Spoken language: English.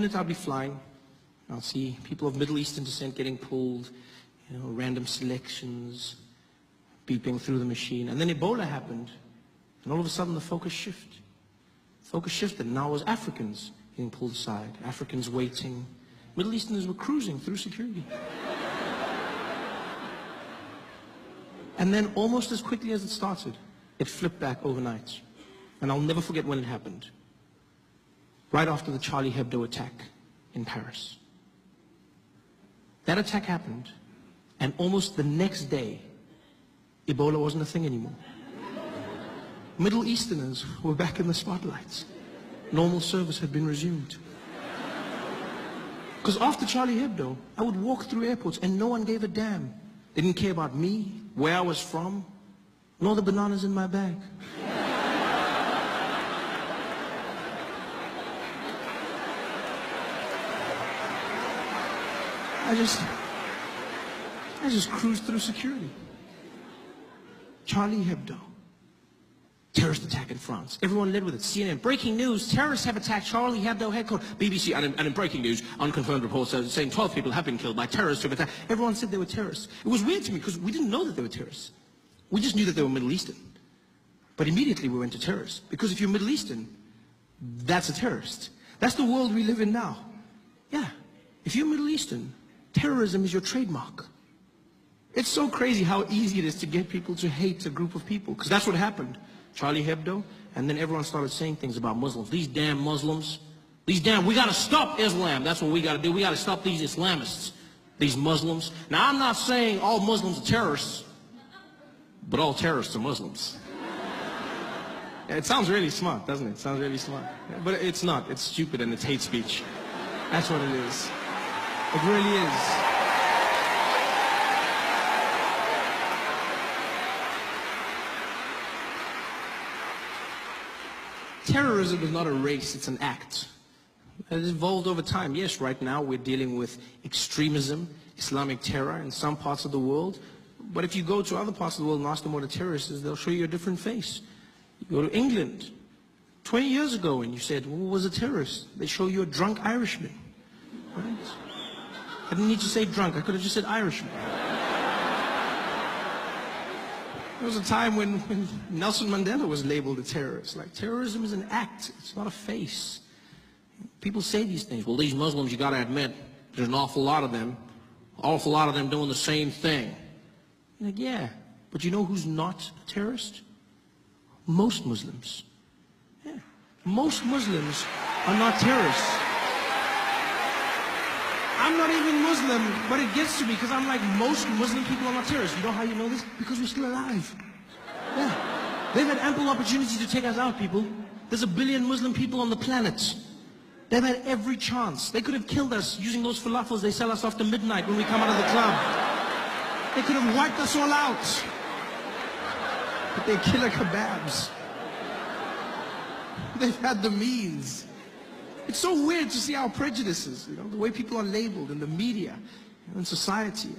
minute I'd be flying, I'll see people of Middle Eastern descent getting pulled, random selections, beeping through the machine. And then Ebola happened, and all of a sudden the focus shifted. Focus shifted, and now it was Africans getting pulled aside, Africans waiting. Middle Easterners were cruising through security. And then almost as quickly as it started, it flipped back overnight. And I'll never forget when it happened. Right after the Charlie Hebdo attack in Paris. That attack happened, and almost the next day, Ebola wasn't a thing anymore. Middle Easterners were back in the spotlights. Normal service had been resumed. Because after Charlie Hebdo, I would walk through airports and no one gave a damn. They didn't care about me, where I was from, nor the bananas in my bag. I just cruised through security. Charlie Hebdo. Terrorist attack in France. Everyone led with it. CNN, breaking news, terrorists have attacked Charlie Hebdo headquarters. BBC, and in breaking news, unconfirmed reports saying 12 people have been killed by terrorists who have attacked. Everyone said they were terrorists. It was weird to me because we didn't know that they were terrorists. We just knew that they were Middle Eastern. But immediately we went to terrorists. Because if you're Middle Eastern, that's a terrorist. That's the world we live in now. Yeah. If you're Middle Eastern, terrorism is your trademark. It's so crazy how easy it is to get people to hate a group of people. Because that's what happened. Charlie Hebdo, and then everyone started saying things about Muslims. These damn Muslims. We gotta stop Islam. That's what we gotta do. We gotta stop these Islamists. These Muslims. Now, I'm not saying all Muslims are terrorists, but all terrorists are Muslims. It sounds really smart, doesn't it? It sounds really smart. But it's not. It's stupid and it's hate speech. That's what it is. It really is. Terrorism is not a race, it's an act. It has evolved over time. Yes, right now we're dealing with extremism, Islamic terror in some parts of the world. But if you go to other parts of the world and ask them what a terrorist is, they'll show you a different face. You go to England, 20 years ago, and you said, well, what was a terrorist? They show you a drunk Irishman. Right? I didn't need to say drunk, I could have just said Irishman. There was a time when Nelson Mandela was labeled a terrorist. Like, terrorism is an act, it's not a face. People say these things. Well, these Muslims, you gotta admit, there's an awful lot of them doing the same thing. Like, yeah, but you know who's not a terrorist? Most Muslims. Yeah, most Muslims are not terrorists. I'm not even Muslim, but it gets to me because I'm like, most Muslim people are not terrorists. You know how you know this? Because we're still alive. Yeah. They've had ample opportunity to take us out, people. There's 1 billion Muslim people on the planet. They've had every chance. They could have killed us using those falafels they sell us after midnight when we come out of the club. They could have wiped us all out. But they're killer kebabs. They've had the means. It's so weird to see our prejudices, the way people are labeled in the media, in society.